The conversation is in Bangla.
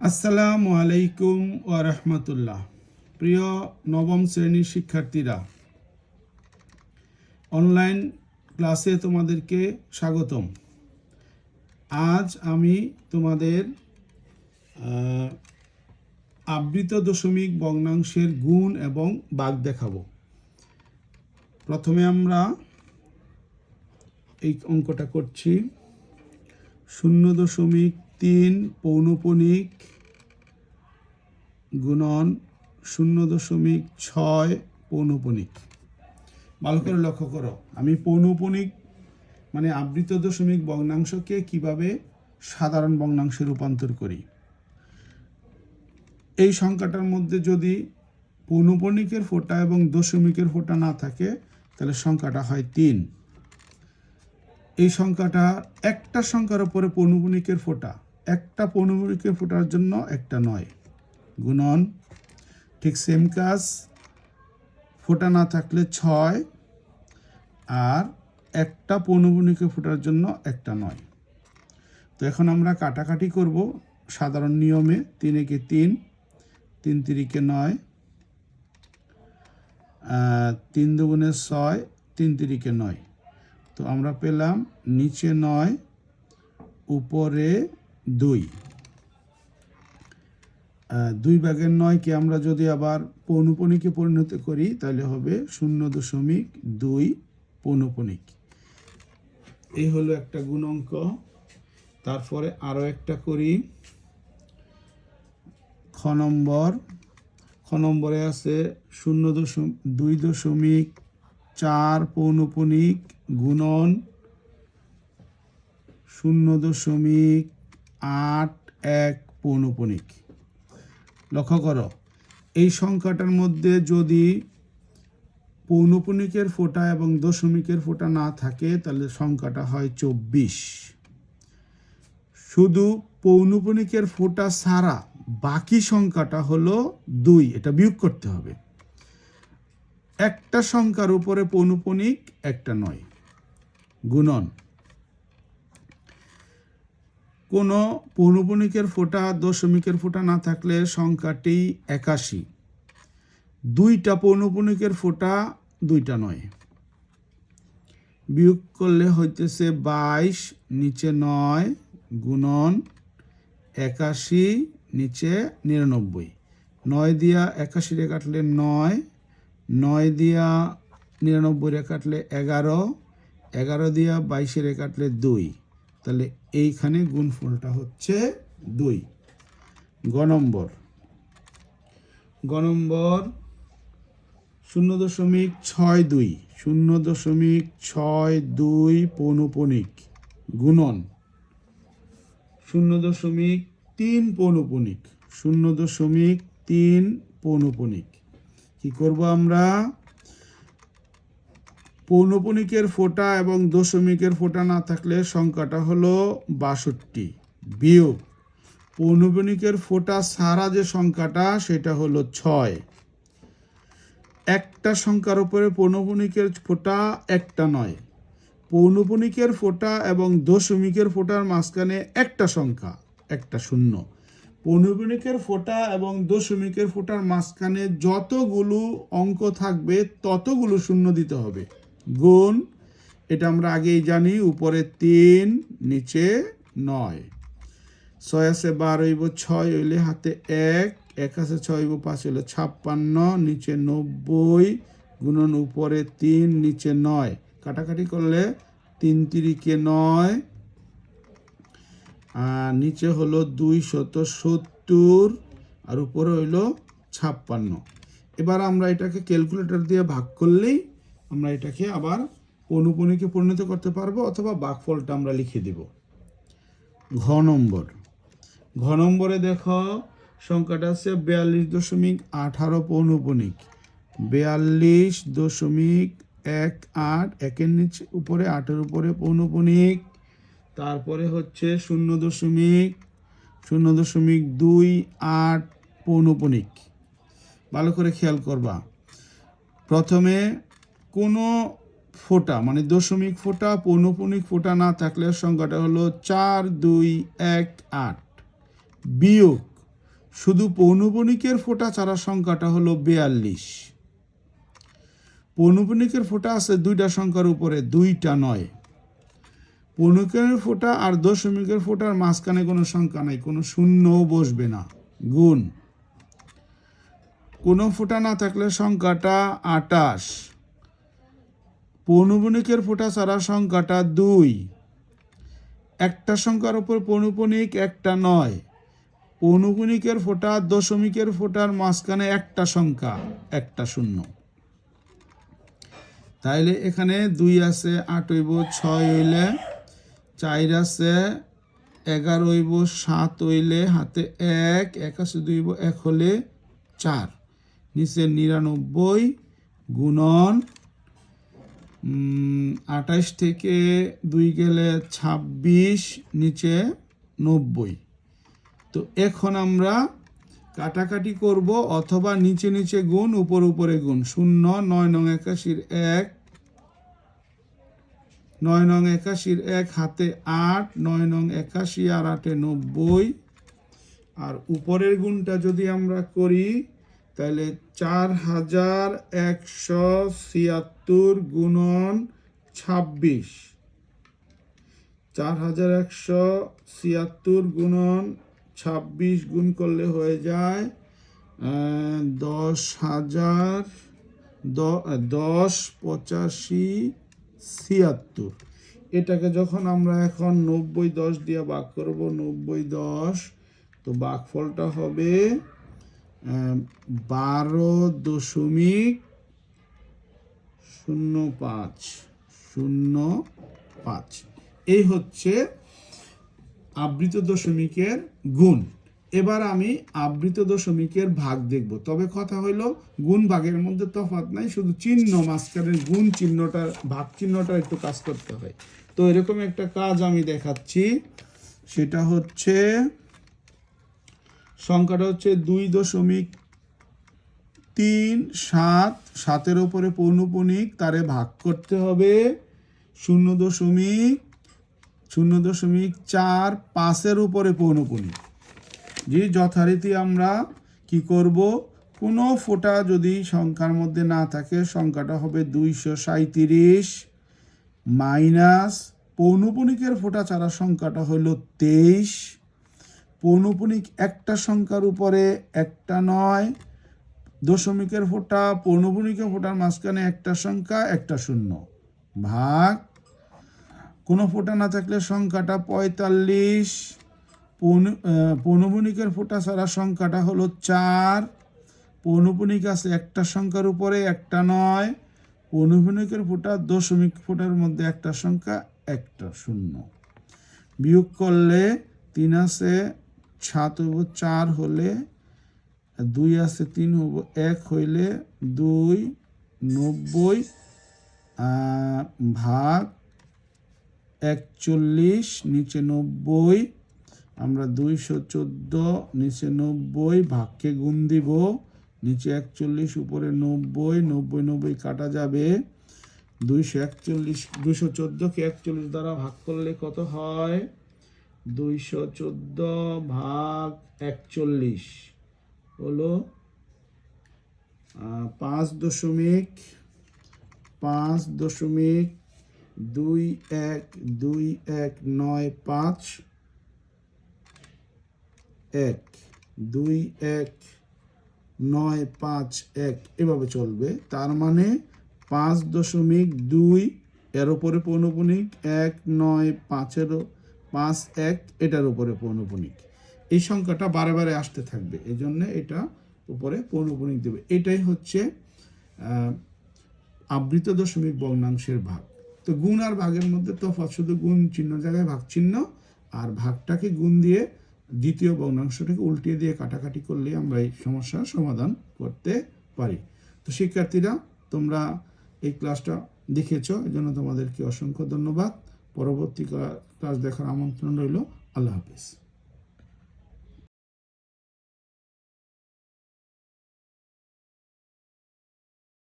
আসসালামু আলাইকুম ওয়া রাহমাতুল্লাহ। প্রিয় নবম শ্রেণীর শিক্ষার্থীরা, অনলাইন ক্লাসে তোমাদেরকে স্বাগতম। আজ আমি তোমাদের আবৃত দশমিক ভগ্নাংশের গুণ এবং ভাগ দেখাবো। প্রথমে আমরা এই অঙ্কটা করছি। 0.3 পৌনঃপুনিক গুণন 0.6 পৌনঃপুনিক। ভালো করে লক্ষ্য করো, আমি পৌনঃপুনিক মানে আবৃত দশমিক ভগ্নাংশকে কিভাবে সাধারণ ভগ্নাংশে রূপান্তর করি। এই সংখ্যাটার মধ্যে যদি পৌনঃপুনিকের ফোঁটা এবং দশমিকের ফোঁটা না থাকে তাহলে সংখ্যাটা হয় 3। এই সংখ্যাটা একটা সংখ্যার উপরে পৌনঃপুনিকের ফোঁটা, একটা পৌনঃপুনিকের ফোঁটার জন্য একটা 9 গুণন, ঠিক সেম কাজ, ফোঁটা না থাকলে 6 আর একটা পৌনঃপুনিকের ফোঁটার জন্য একটা 9। তো এখন আমরা কাটাকাটি করব সাধারণ নিয়মে। 3 একে 3, 3 তিরিকে 9, 3 দুগুণে 6, 3 তিরিকে 9। তো আমরা পেলাম নিচে 9 উপরে 2। 2 ভাগের 9কে আমরা যদি আবার পৌনঃপুনিকে পরিণত করি তাহলে হবে 0.2 পৌনঃপুনিক। এই হলো একটা গুণাঙ্ক। তারপরে আরও একটা করি। খ নম্বরে আছে 2.4 পৌনঃপুনিক গুণন 0.81 পৌনঃপুনিক। লক্ষ্য করো, এই সংখ্যাটার মধ্যে যদি পৌনঃপুনিকের ফোঁটা এবং দশমিকের ফোঁটা না থাকে তাহলে সংখ্যাটা হয় 24। শুধু পৌনঃপুনিকের ফোঁটা ছাড়া বাকি সংখ্যাটা হলো 2। এটা বিয়োগ করতে হবে। একটা সংখ্যার উপরে পৌনঃপুনিক একটা 9 গুণন কোনো পৌনঃপুনিকের ফোঁটা দশমিকের ফোঁটা না থাকলে সংখ্যাটি 81। 2টা পৌনঃপুনিকের ফোঁটা 2টা 9 বিয়োগ করলে হইতেছে 22 নিচে 9 গুণন 81 নিচে 99। 9 দিয়া 81 রে কাটলে 9, 9 দিয়া 99 রে কাটলে 11, 11 দিয়া 22 রে কাটলে 2। তাহলে এইখানে গুণফলটা হচ্ছে 2। গ নম্বর 0.62 0.62 পৌনঃপুনিক গুণন 0.3 পৌনঃপুনিক 0.3 পৌনঃপুনিক। কি করব আমরা? পৌনঃপুনিকের ফোঁটা এবং দশমিকের ফোঁটা না থাকলে সংখ্যাটা হলো 62 বিয়োগ পৌনঃপুনিকের ফোঁটা ছাড়া যে সংখ্যাটা সেটা হলো 6। একটা সংখ্যার উপরে পৌনঃপুনিকের ফোঁটা একটা 9। পৌনঃপুনিকের ফোঁটা এবং দশমিকের ফোঁটার মাঝখানে একটা সংখ্যা একটা 0। পৌনঃপুনিকের ফোঁটা এবং দশমিকের ফোঁটার মাঝখানে যতগুলো অঙ্ক থাকবে ততগুলো 0 দিতে হবে। গুণ, এটা আমরা আগেই জানি, উপরে 3 নিচে 9। 6 আছে 12 হইব 6 হইলে হাতে 1, 1 আছে 6 হইব 5 হইলে 56 নিচে 90 গুণন উপরে 3 নিচে 9। কাটাকাটি করলে 3 তিরিকে 9 আর নিচে হলো 270 আর উপরে হইলো 56। এবার আমরা এটাকে ক্যালকুলেটর দিয়ে ভাগ করলেই আমরা এটাকে আবার পৌনঃপুনিকে পরিণত করতে পারবো, অথবা ভাগফলটা আমরা লিখে দেব। ঘ নম্বরে দেখো সংখ্যাটা আছে 42.18 পৌনঃপুনিক 42.18 একের নিচে উপরে 8-এর উপরে পৌনঃপুনিক। তারপরে হচ্ছে 0.28 পৌনঃপুনিক। ভালো করে খেয়াল করবা, প্রথমে কোনো ফোঁটা মানে দশমিক ফোঁটা পৌনঃপুনিক ফোঁটা না থাকলে সংখ্যাটা হলো 4218 বিয়োগ শুধু পৌনপুনিকের ফোঁটা ছাড়া সংখ্যাটা হলো 42। পৌনপুনিকের ফোঁটা আছে দুইটা সংখ্যার উপরে, দুইটা নয়। পৌনপুনিকের ফোঁটা আর দশমিকের ফোঁটার মাঝখানে কোনো সংখ্যা নাই, কোনো শূন্যও বসবে না। গুণ, কোনো ফোঁটা না থাকলে সংখ্যাটা 28। পৌনপুনিকের ফোঁটা ছাড়া সংখ্যাটা 2। একটা সংখ্যার উপর পৌনপুনিক, একটা নয়। পৌনপুনিকের ফোঁটা দশমিকের ফোঁটার মাঝখানে একটা সংখ্যা, একটা শূন্য। তাইলে এখানে 2 আছে, 8 হইব, 6 হইলে 4 আছে, 11 হইব, 7 হইলে হাতে 1 আছে, 2 হইব, 1 হলে 4, নিচে 99 গুণন 28 থেকে 2 গেলে 26, নিচে 90। তো এখন আমরা কাটাকাটি করব, অথবা নিচে নিচে গুণ, উপর উপরে গুণ। 0 9 নং 81 1, 9 নং 81 1 হাতে 8, 9 নং 81 আর 8 90। আর উপরের গুণটা যদি আমরা করি তাহলে 4176 গুণন 26, 4176 গুণন 26 গুণ করলে হয়ে যায় 10,000, 10 85 76। এটাকে যখন আমরা এখন 90 10 দিয়ে ভাগ করব, 90 10, তো ভাগফলটা হবে 12.0505। এই হচ্ছে আবৃত দশমিকের গুণ। এবার আমি আবৃত দশমিকের ভাগ দেখব। তবে কথা হইল গুণ ভাগের মধ্যে তফাৎ নাই, শুধু চিহ্ন মাঝখানের গুণ চিহ্নটা, ভাগ চিহ্নটা একটু কাজ করতে হয়। তো এরকম একটা কাজ আমি দেখাচ্ছি। সেটা হচ্ছে সংখ্যাটা হচ্ছে 2.37, 7-এর উপরে পৌনপুনিক, তারে ভাগ করতে হবে 0.45-এর উপরে পৌনপুনিক। যে যথারীতি আমরা কি করব, কোনো ফোঁটা যদি সংখ্যার মধ্যে না থাকে সংখ্যাটা হবে 237 মাইনাস পৌনপুনিকের ফোঁটা ছাড়া সংখ্যাটা হলো 23। পৌনপুনিক একটা সংখ্যার উপরে, একটা নয়। দশমিকের ফোঁটা পৌনপুনিকের ফোঁটার মাঝখানে একটা সংখ্যা, একটা শূন্য। ভাগ, কোনো ফোঁটা না থাকলে সংখ্যাটা 45। পৌনপুনিকের ফোঁটা ছাড়া সংখ্যাটা হলো 4। পৌনপুনিক আছে একটা সংখ্যার উপরে, একটা নয়। পৌনপুনিকের ফোঁটা দশমিক ফোঁটার মধ্যে একটা সংখ্যা, একটা শূন্য। বিয়োগ করলে 3 আছে, 7 হইব, 4 হলে 2 আছে, 3 হইব, 1 হইলে 2, 90 ভাগ 41, নিচে 90। আমরা 214, নিচে 90, ভাগকে গুণ দিব, নিচে 41, উপরে 90, 90 90 কাটা যাবে। 214কে 41 দ্বারা ভাগ করলে কত হয়? 214 ভাগ 41 হলো 5.212195 21951 এভাবে চলবে। তার মানে 5.2 এর উপরে পৌনপুনিক, 195 এটার উপরে পৌনপুনিক। এই সংখ্যাটা বারে বারে আসতে থাকবে, এই জন্য এটা উপরে পৌনপুনিক দেবে। এটাই হচ্ছে আবৃত দশমিক ভগ্নাংশের ভাগ। তো গুণ আর ভাগের মধ্যে তফাৎ শুধু গুণ চিহ্ন জায়গায় ভাগ চিহ্ন, আর ভাগটাকে গুণ দিয়ে দ্বিতীয় ভগ্নাংশটাকে উল্টিয়ে দিয়ে কাটাকাটি করলে আমরা এই সমস্যার সমাধান করতে পারি। তো শিক্ষার্থীরা, তোমরা এই ক্লাসটা দেখেছো, এই জন্য তোমাদেরকে অসংখ্য ধন্যবাদ। পরবর্তী ক্লাস দেখার আমন্ত্রণ রইল। আল্লাহ হাফেজ।